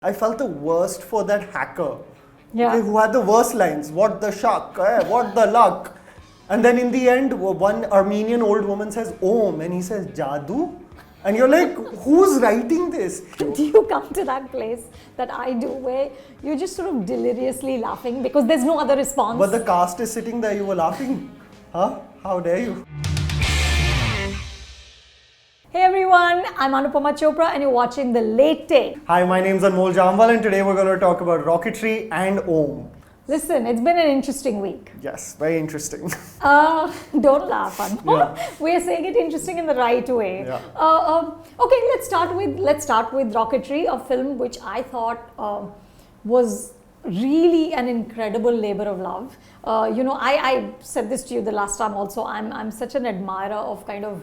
I felt the worst for that hacker. Yeah. Okay, who had the worst lines. What the shuck, what the luck. And then in the end, one Armenian old woman says, Om, and he says, Jadoo? And you're like, who's writing this? Do you come to that place that I do where you're just sort of deliriously laughing because there's no other response? But the cast is sitting there, you were laughing. Huh? How dare you? Hey everyone, I'm Anupama Chopra and you're watching The Late Take. Hi, my name's Anmol Jamwal and today we're going to talk about Rocketry and Om. Listen, it's been an interesting week. Yes, very interesting. Don't laugh, Anmol. Yeah. We're saying it interesting in the right way. Yeah. Okay, let's start with Rocketry, a film which I thought was really an incredible labor of love. I said this to you the last time also. I'm such an admirer of kind of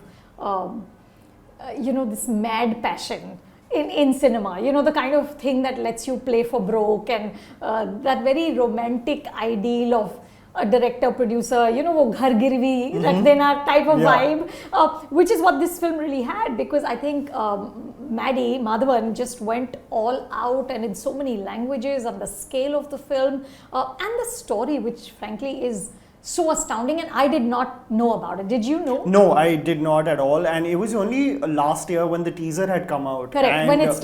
this mad passion in cinema, the kind of thing that lets you play for broke and that very romantic ideal of a director, producer, wo ghar girvi rakh dena type of vibe, which is what this film really had, because I think Madhavan just went all out and in so many languages, and the scale of the film and the story, which frankly is so astounding, and I did not know about it. Did you know? No, I did not at all, and it was only last year when the teaser had come out. Correct, and, when it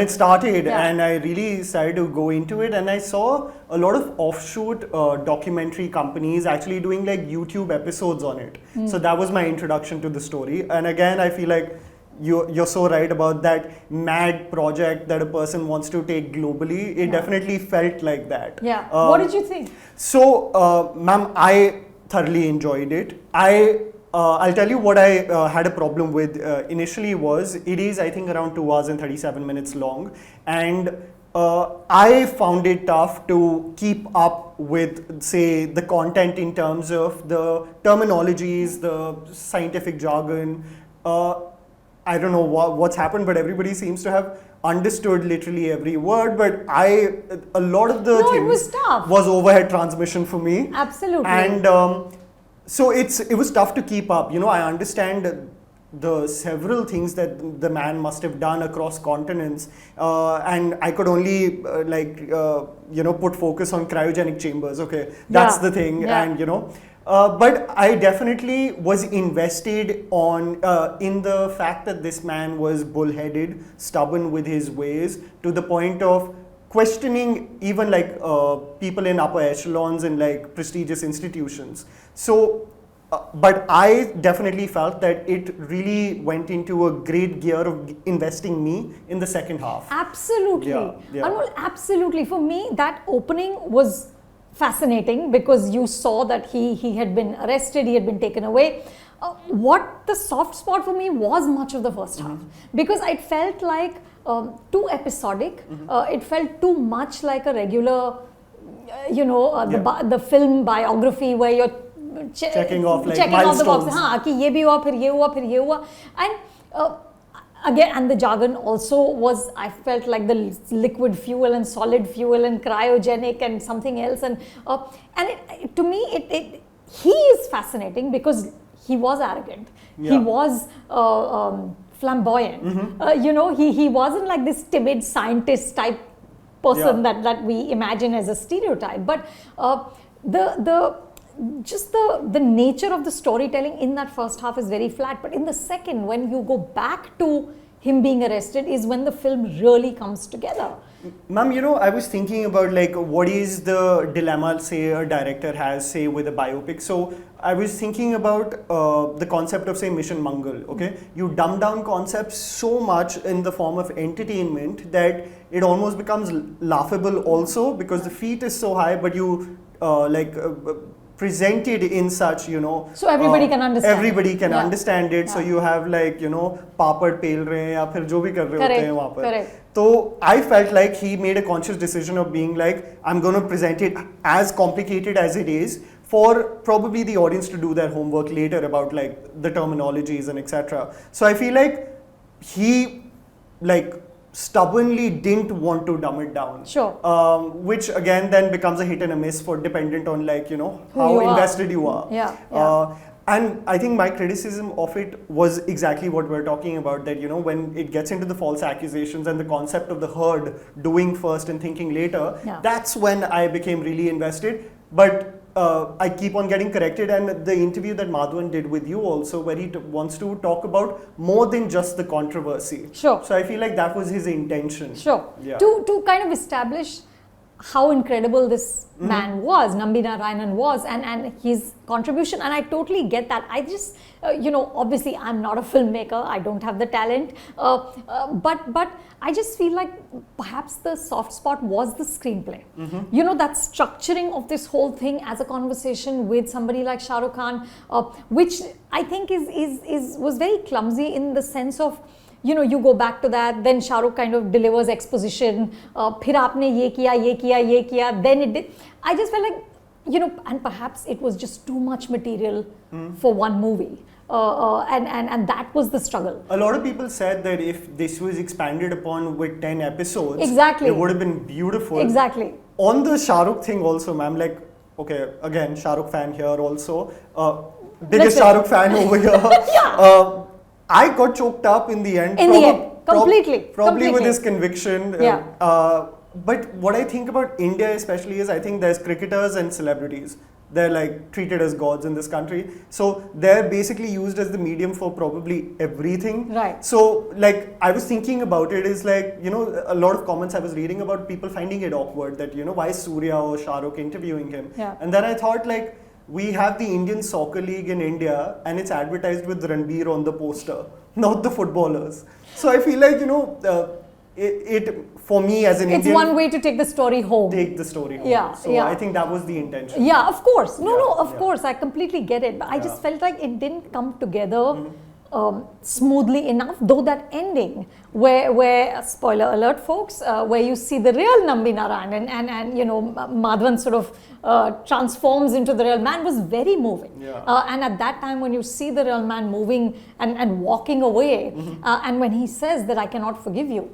started. Yeah. And I really started to go into it, and I saw a lot of offshoot documentary companies actually doing like YouTube episodes on it. So that was my introduction to the story, and again I feel like you're so right about that mad project that a person wants to take globally. It definitely felt like that. Yeah. What did you think? So, ma'am, I thoroughly enjoyed it. I'll tell you what I had a problem with initially was, it is I think around 2 hours and 37 minutes long, and I found it tough to keep up with, say, the content in terms of the terminologies, the scientific jargon. I don't know what's happened, but everybody seems to have understood literally every word. But a lot of the things it was tough. Was overhead transmission for me. Absolutely. And so it was tough to keep up. I understand the several things that the man must have done across continents, and I could only put focus on cryogenic chambers. Okay, that's the thing, and but I definitely was invested in the fact that this man was bullheaded, stubborn with his ways, to the point of questioning even like people in upper echelons and like prestigious institutions. So, but I definitely felt that it really went into a great gear of investing me in the second half. Absolutely. Yeah. Anmol, absolutely. For me, that opening was fascinating because you saw that he had been arrested, he had been taken away. What the soft spot for me was much of the first half, because it felt like too episodic. It felt too much like a regular, the film biography where you're checking off like checking milestones. off the box. हाँ, कि ये भी हुआ, फिर ये हुआ, फिर ये हुआ. And again, and the jargon also was, I felt like the liquid fuel and solid fuel and cryogenic and something else, and to me he is fascinating because he was arrogant. He was flamboyant. He wasn't like this timid scientist type person that we imagine as a stereotype, but the nature of the storytelling in that first half is very flat, but in the second, when you go back to him being arrested, is when the film really comes together. Ma'am, I was thinking about like what is the dilemma, say, a director has, say, with a biopic. So I was thinking about the concept of, say, Mission Mangal. Okay, you dumb down concepts so much in the form of entertainment that it almost becomes laughable also, because the feat is so high, but you presented in such, so everybody can understand. Everybody can understand it. So you have like, papad pel rahe hain ya phir jo bhi kar rahe hote hain wahan par. Correct. So I felt like he made a conscious decision of being like, I'm going to present it as complicated as it is, for probably the audience to do their homework later about like the terminologies and etc. So I feel like he stubbornly didn't want to dumb it down. Sure. Which again then becomes a hit and a miss for dependent on how invested you are. Yeah. And I think my criticism of it was exactly what we're talking about, that, when it gets into the false accusations and the concept of the herd doing first and thinking later, that's when I became really invested. But I keep on getting corrected, and the interview that Madhavan did with you also, where he wants to talk about more than just the controversy. Sure. So I feel like that was his intention. Sure. Yeah. To kind of establish how incredible this man was, Nambi Narayanan was, and his contribution. And I totally get that. I just, obviously I'm not a filmmaker. I don't have the talent. But I just feel like perhaps the soft spot was the screenplay. That structuring of this whole thing as a conversation with somebody like Shah Rukh Khan, which I think was very clumsy in the sense of, you go back to that, then Shah Rukh kind of delivers exposition, phir aapne ye kiya, then it did. I just felt like, and perhaps it was just too much material for one movie. And that was the struggle. A lot of people said that if this was expanded upon with 10 episodes, exactly, it would have been beautiful. Exactly. On the Shah Rukh thing also, ma'am, like, okay, again, Shah Rukh fan here also. Biggest Shah Rukh fan over here. Yeah. I got choked up in the end. Completely. Probably with his conviction. Yeah. But what I think about India especially is, I think there's cricketers and celebrities. They're like treated as gods in this country. So they're basically used as the medium for probably everything. Right. So like I was thinking about it is like, a lot of comments I was reading about people finding it awkward that, why is Surya or Shah Rukh interviewing him? Yeah. And then I thought like, we have the Indian Soccer League in India and it's advertised with Ranbir on the poster, not the footballers. So I feel like, it for me as an Indian... It's one way to take the story home. Take the story home. Yeah, so I think that was the intention. Yeah, of course. Of course. I completely get it. But I just felt like it didn't come together smoothly enough, though that ending where spoiler alert folks, where you see the real Nambi Narayanan and Madhavan sort of transforms into the real man was very moving. And at that time when you see the real man moving and walking away, and when he says that I cannot forgive you,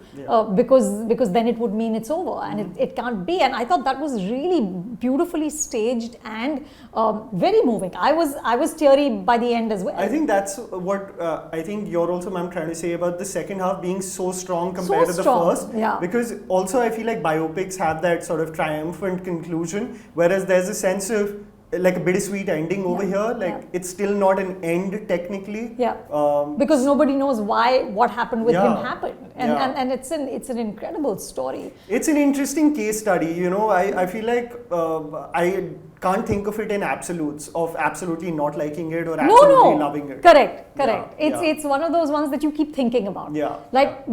because then it would mean it's over and it can't be, and I thought that was really beautifully staged and very moving. I was teary by the end as well. I think that's what I think you're also, ma'am, trying to say about the second half being so strong compared to the first. Yeah. Because also I feel like biopics have that sort of triumphant conclusion, whereas there's a sense of like a bittersweet ending over here. Like it's still not an end technically. Yeah. Because nobody knows what happened with him happened. And it's an incredible story. It's an interesting case study. I feel like I can't think of it in absolutes of absolutely not liking it or absolutely loving it. Correct. It's one of those ones that you keep thinking about.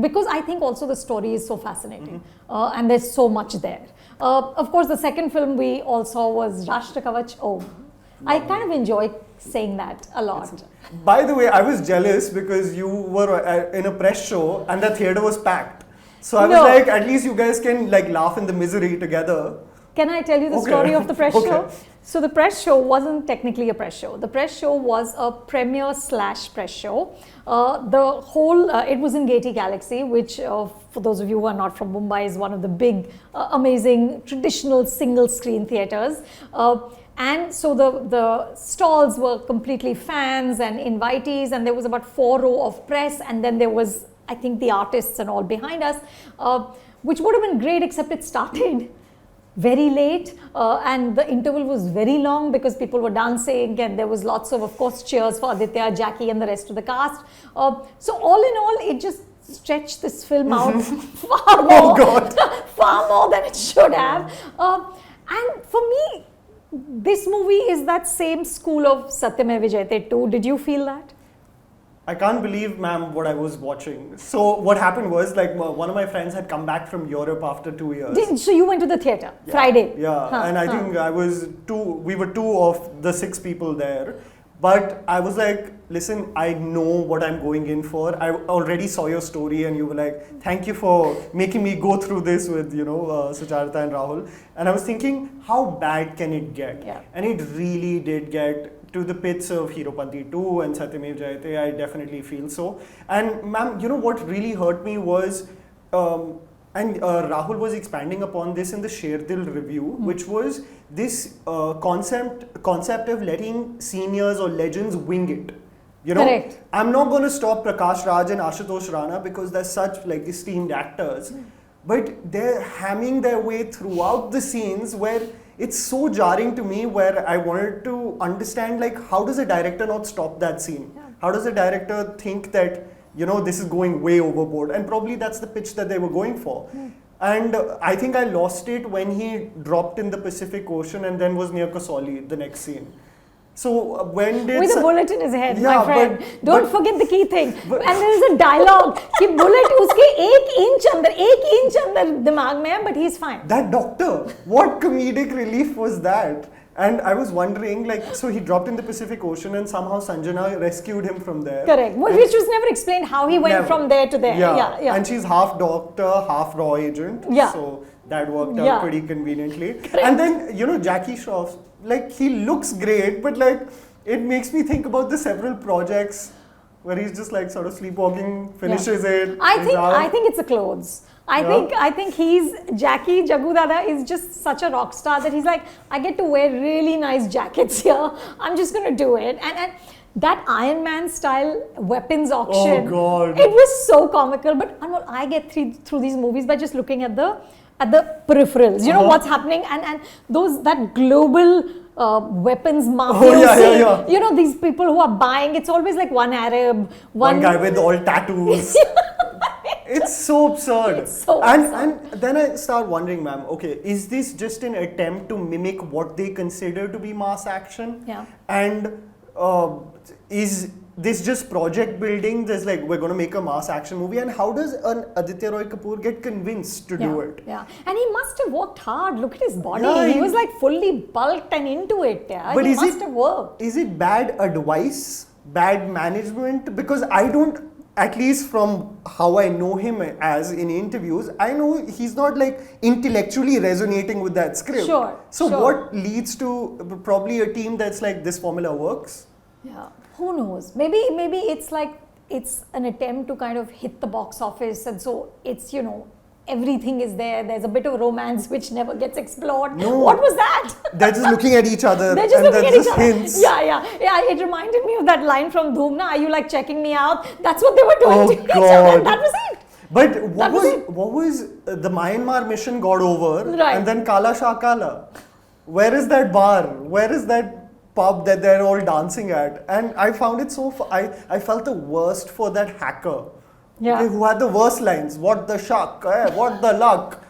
Because I think also the story is so fascinating and there's so much there. Of course, the second film we all saw was Rashtra Kavach Om. I kind of enjoy saying that a lot. By the way, I was jealous because you were in a press show and the theatre was packed. So I was like, at least you guys can like laugh in the misery together. Can I tell you the story of the press show? So the press show wasn't technically a press show. The press show was a premiere/press show. The whole, it was in Gaiety Galaxy, which for those of you who are not from Mumbai is one of the big, amazing, traditional single screen theatres. And so the stalls were completely fans and invitees, and there was about 4 rows of press, and then there was, I think, the artists and all behind us, which would have been great, except it started very late and the interval was very long because people were dancing and there was lots of course, cheers for Aditya, Jackie and the rest of the cast. So all in all, it just stretched this film out far more, far more than it should have. And for me, this movie is that same school of Satyameva Jayate too. Did you feel that? I can't believe, ma'am, what I was watching. So what happened was, like, one of my friends had come back from Europe after 2 years. So you went to the theatre Friday? Yeah, and I think we were 2 of the 6 people there. But I was like, listen, I know what I'm going in for. I already saw your story and you were like, thank you for making me go through this with, Sucharita and Rahul. And I was thinking, how bad can it get? Yeah. And it really did get to the pits of Heropanti 2 and Satyameva Jayate. I definitely feel so. And ma'am, what really hurt me was And Rahul was expanding upon this in the Sherdil review, which was this concept of letting seniors or legends wing it. You know, Correct. I'm not going to stop Prakash Raj and Ashutosh Rana because they're such like esteemed actors, but they're hamming their way throughout the scenes where it's so jarring to me, where I wanted to understand, like, how does a director not stop that scene? Yeah. How does a director think that, you know, this is going way overboard? And probably that's the pitch that they were going for. And I think I lost it when he dropped in the Pacific Ocean and then was near Kasauli, the next scene. So when did... With a bullet in his head, Yeah, my friend. but- Don't but- forget the key thing. And there is a dialogue कि bullet उसके एक inch अंदर दिमाग में है, but he's fine. That doctor, what comedic relief was that? And I was wondering, like, so he dropped in the Pacific Ocean and somehow Sanjana rescued him from there. Correct. Which was never explained how he went Never. from there to there. Yeah. And she's half doctor, half raw agent. Yeah. So that worked Yeah. out pretty conveniently. Correct. And then, you know, Jackie Shroff, like, he looks great, but like, it makes me think about the several projects where he's just like sort of sleepwalking, finishes it. I think it's the clothes. I think he's Jackie Jagu Dada is just such a rock star that he's like, I get to wear really nice jackets here. I'm just gonna do it. And that Iron Man style weapons auction. Oh God. It was so comical. But Anmol, I get through these movies by just looking at the peripherals. You know what's happening, and that global weapons mafia. Yeah. You know, these people who are buying. It's always like one Arab, One guy with all tattoos. It's so absurd. It's so and then I start wondering, ma'am, okay, is this just an attempt to mimic what they consider to be mass action? Yeah. And is this just project building? There's like, we're going to make a mass action movie. And how does an Aditya Roy Kapur get convinced to do it? Yeah, and he must have worked hard. Look at his body. Yeah, he was like fully bulked and into it. Yeah, But he is must it- have worked. Is it bad advice, bad management? Because I don't, at least from how I know him as in interviews, I know he's not like intellectually resonating with that script. Sure, So sure. what leads to probably a team that's like, this formula works? Yeah, who knows? Maybe it's like it's an attempt to kind of hit the box office, and so it's, you know, everything is there. There's a bit of romance which never gets explored. No. What was that? They're just looking at each other. They're just and looking at that's each just other. hints. Yeah. It reminded me of that line from Dhoom. Na, are you like checking me out? That's what they were doing Oh, to each God. other. That was it. But what was was the Myanmar mission got over, Right. and then Kala Shakala? Where is that bar? Where is that pub that they're all dancing at? And I found it so. I felt the worst for that hacker. Yeah. Okay, who had the worst lines? What the shuck? What the luck?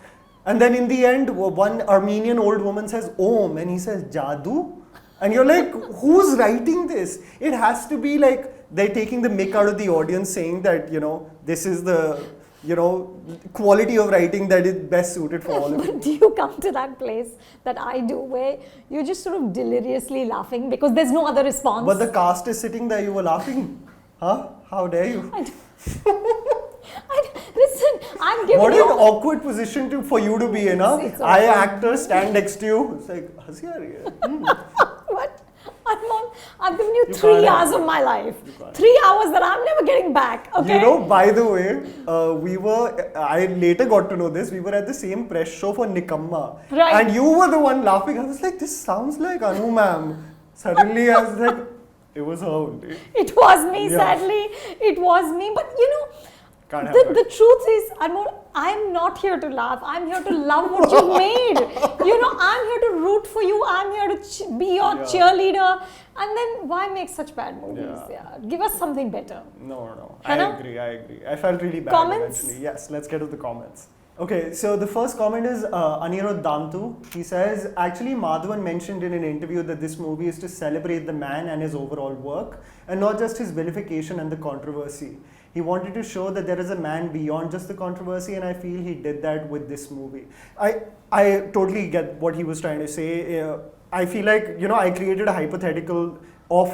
And then in the end, one Armenian old woman says Om, and he says Jadoo. And you're like, who's writing this? It has to be like they're taking the mick out of the audience, saying that, you know, this is the, you know, quality of writing that is best suited for all of But it. do you come to that place that I do where you're just sort of deliriously laughing because there's no other response? But the cast is sitting there, you were laughing. Huh? How dare you? Listen, I'm giving What an you... awkward position for you to be in, huh? It's I, awkward. actor, stand next to you. It's like, "Hansi aa rahi hai." What? I've given you You 3 can't hours have of my life. You can't. 3 hours that I'm never getting back. Okay. You know, by the way, I later got to know this, we were at the same press show for Nikamma. Right. And you were the one laughing. I was like, this sounds like Anu ma'am. Suddenly I was like, it was her only. It was me, Yeah. sadly. It was me. But you know, Can't have the that. truth is, Anmol, I'm not here to laugh. I'm here to love what you've made. You know, I'm here to root for you. I'm here to be your Yeah. cheerleader. And then why make such bad movies? Yeah. Give us something better. No. Hai na? I agree. I felt really bad Comments? eventually. Yes, let's get to the comments. Okay, so the first comment is Anirudh Dantu. He says, actually Madhavan mentioned in an interview that this movie is to celebrate the man and his overall work, and not just his vilification and the controversy. He wanted to show that there is a man beyond just the controversy, and I feel he did that with this movie. I totally get what he was trying to say. I feel like, you know, I created a hypothetical of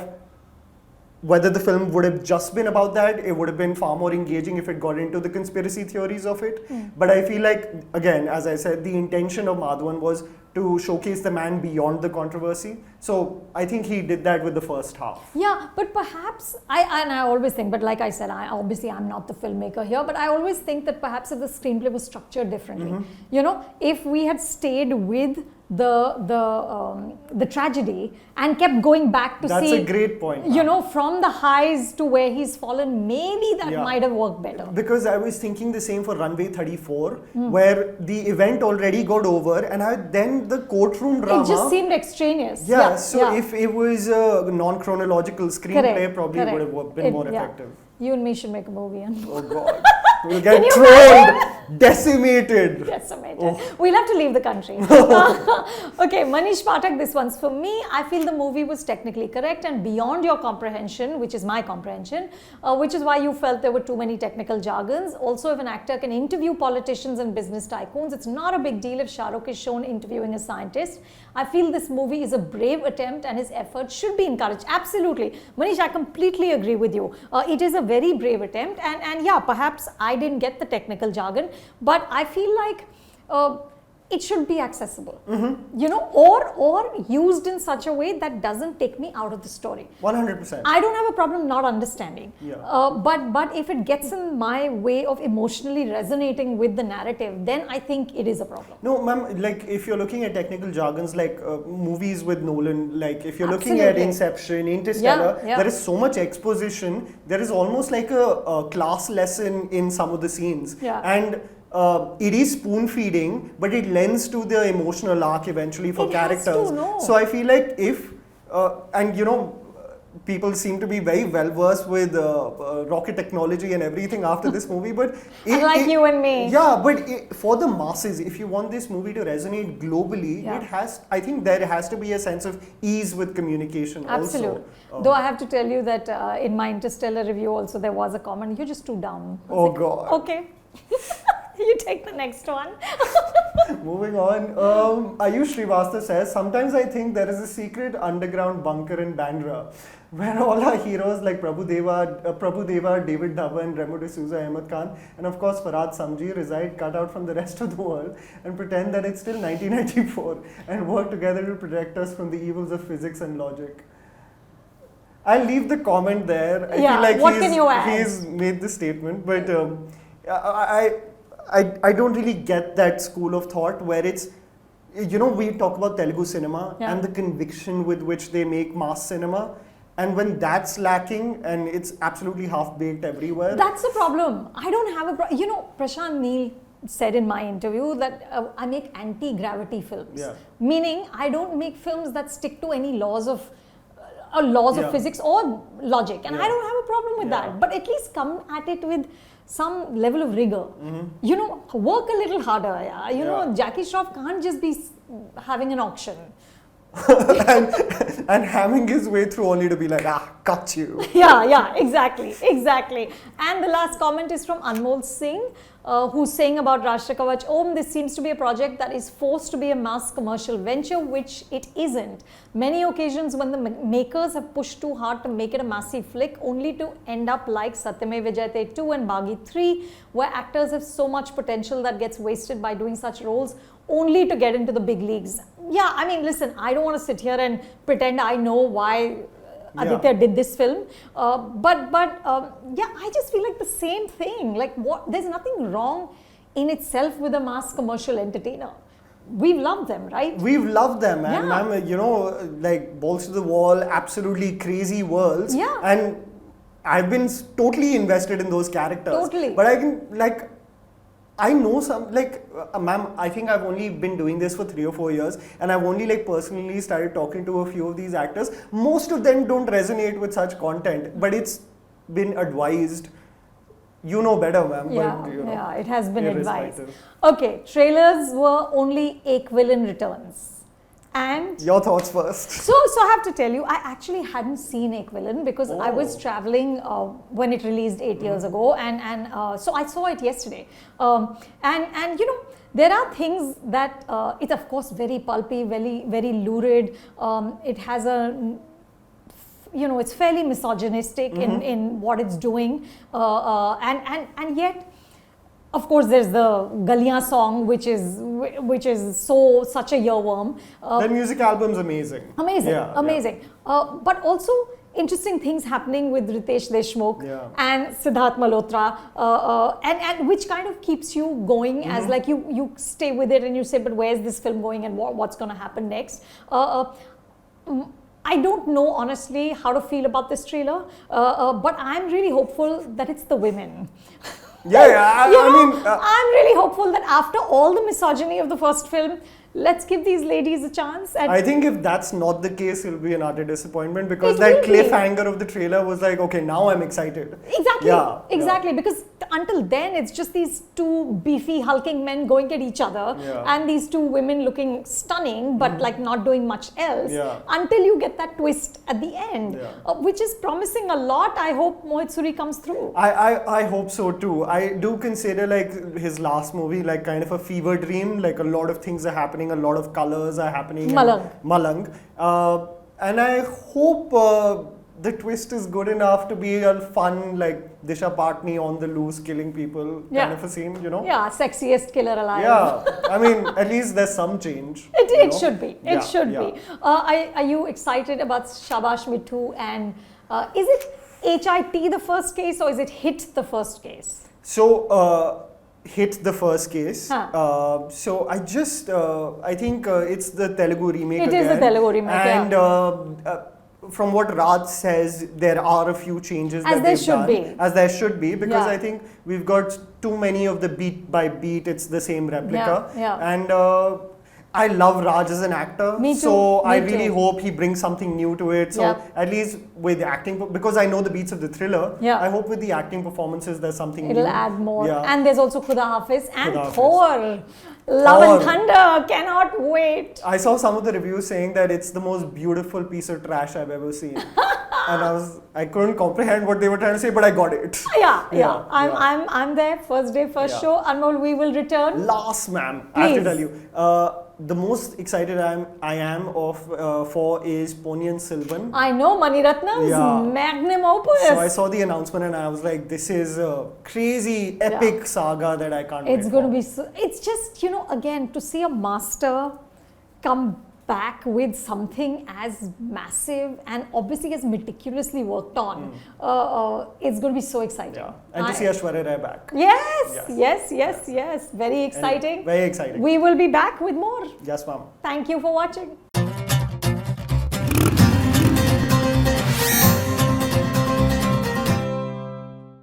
whether the film would have just been about that, it would have been far more engaging if it got into the conspiracy theories of it. But I feel like, again, as I said, the intention of Madhavan was to showcase the man beyond the controversy. So I think he did that with the first half. Yeah, but perhaps, I always think, but like I said, I'm not the filmmaker here, but I always think that perhaps if the screenplay was structured differently, you know, if we had stayed with the tragedy and kept going back to see. That's a great point. You know, from the highs to where he's fallen, maybe that might have worked better. Because I was thinking the same for Runway 34, where the event already got over, and then the courtroom drama. It just seemed extraneous. Yeah, so if it was a non-chronological screenplay, probably would have been more effective. You and me should make a movie. Oh God. We'll get trolled, decimated. We'll have to leave the country. Okay, Manish Pathak, this one's for me. I feel the movie was technically correct and beyond your comprehension, which is my comprehension, which is why you felt there were too many technical jargons. Also, if an actor can interview politicians and business tycoons, it's not a big deal if Shah Rukh is shown interviewing a scientist. I feel this movie is a brave attempt and his efforts should be encouraged. Absolutely. Manish, I completely agree with you. It is a very brave attempt, and yeah, perhaps I didn't get the technical jargon, but I feel like it should be accessible, you know, or used in such a way that doesn't take me out of the story. 100%. I don't have a problem not understanding, but if it gets in my way of emotionally resonating with the narrative, then I think it is a problem. No, ma'am, like if you're looking at technical jargons, like movies with Nolan, like if you're looking at Inception, Interstellar, there is so much exposition, there is almost like a class lesson in some of the scenes. And it is spoon feeding, but it lends to the emotional arc eventually for characters. So I feel like if, and you know, people seem to be very well versed with rocket technology and everything after this movie, but unlike you and me. Yeah, but for the masses, if you want this movie to resonate globally, it has. I think there has to be a sense of ease with communication. Absolutely. Also. Though I have to tell you that in my Interstellar review also there was a comment. You're just too dumb. Oh God. Okay. You take the next one. Moving on. Ayush Srivastava says, sometimes I think there is a secret underground bunker in Bandra where all our heroes like Prabhu Deva, David Dhawan, Remo D'Souza, Ahmed Khan, and of course Farhad Samji reside cut out from the rest of the world and pretend that it's still 1994 and work together to protect us from the evils of physics and logic. I'll leave the comment there. I feel like he's made the statement, but I don't really get that school of thought where it's, you know, we talk about Telugu cinema and the conviction with which they make mass cinema, and when that's lacking and it's absolutely half-baked everywhere. That's the problem. I don't have a problem. You know, Prashant Neel said in my interview that I make anti-gravity films. Meaning I don't make films that stick to any laws of physics or logic, and I don't have a problem with that, but at least come at it with some level of rigor. You know, work a little harder. You know, Jackie Shroff can't just be having an auction. and hamming his way through only to be like, cut you. Exactly. And the last comment is from Anmol Singh, who's saying about Rashtra Kavach Om, this seems to be a project that is forced to be a mass commercial venture, which it isn't. Many occasions when the makers have pushed too hard to make it a massive flick, only to end up like Satyamev Jayate 2 and Baghi 3, where actors have so much potential that gets wasted by doing such roles only to get into the big leagues. Yeah, I mean, listen, I don't want to sit here and pretend I know why Aditya did this film, but I just feel like the same thing. Like, there's nothing wrong in itself with a mass commercial entertainer. We've loved them, right? We've loved them, and you know, like balls to the wall, absolutely crazy worlds. And I've been totally invested in those characters. But I can I know some, like, ma'am, I think I've only been doing this for 3 or 4 years, and I've only personally started talking to a few of these actors. Most of them don't resonate with such content, but it's been advised. You know better, ma'am. But, you know, it has been advised. Okay, trailers were only Ek Villain Returns. And your thoughts first. So I have to tell you, I actually hadn't seen Ek Villain because I was traveling when it released 8 years ago, and so I saw it yesterday. And you know, there are things that it's of course very pulpy, very lurid. It has a it's fairly misogynistic in what it's doing, and yet. Of course, there's the Galiyan song, which is such a earworm. That music album's amazing. Amazing. But also interesting things happening with Ritesh Deshmukh and Siddharth Malhotra, and which kind of keeps you going as like you stay with it and you say, but where's this film going and what's going to happen next? I don't know honestly how to feel about this trailer, but I'm really hopeful that it's the women. I'm really hopeful that after all the misogyny of the first film, let's give these ladies a chance. I think if that's not the case, it'll be an utter disappointment, because that cliffhanger of the trailer was like, okay, now I'm excited. Exactly. Because until then, it's just these two beefy, hulking men going at each other, and these two women looking stunning, but like not doing much else, until you get that twist at the end, which is promising a lot. I hope Mohit Suri comes through. I hope so too. I do consider like his last movie like kind of a fever dream. Like a lot of things are happening. A lot of colors are happening. Malang. And I hope the twist is good enough to be a fun, like Disha Patni on the loose killing people kind of a scene, Yeah, sexiest killer alive. Yeah, I mean, at least there's some change. It should be. It should be. Are you excited about Shabash Mithu? And is it HIT the first case, or is it HIT the first case? So, hit the first case. So I think it's the Telugu remake again. It is the Telugu remake, and from what Raj says, there are a few changes that they've done. As there should be, because I think we've got too many of the beat by beat, it's the same replica. And I love Raj as an actor, so I really hope he brings something new to it. So at least with the acting, because I know the beats of the thriller, I hope with the acting performances there's something new. It'll add more. And there's also Khuda Hafiz and Thor. Love and Thunder, cannot wait. I saw some of the reviews saying that it's the most beautiful piece of trash I've ever seen. And I couldn't comprehend what they were trying to say, but I got it. I'm there, first day, first show. Anmol, we will return. Last, ma'am, I have to tell you. The most excited I am for is Ponniyin Selvan. I know, Maniratnam's magnum opus. So I saw the announcement and I was like, this is a crazy, epic saga that I can't wait for. It's going to be so, it's just, again, to see a master come back with something as massive and obviously as meticulously worked on, it's going to be so exciting. And to see Aishwarya Rai back. Yes. Very exciting. Anyway, very exciting. We will be back with more. Yes, ma'am. Thank you for watching.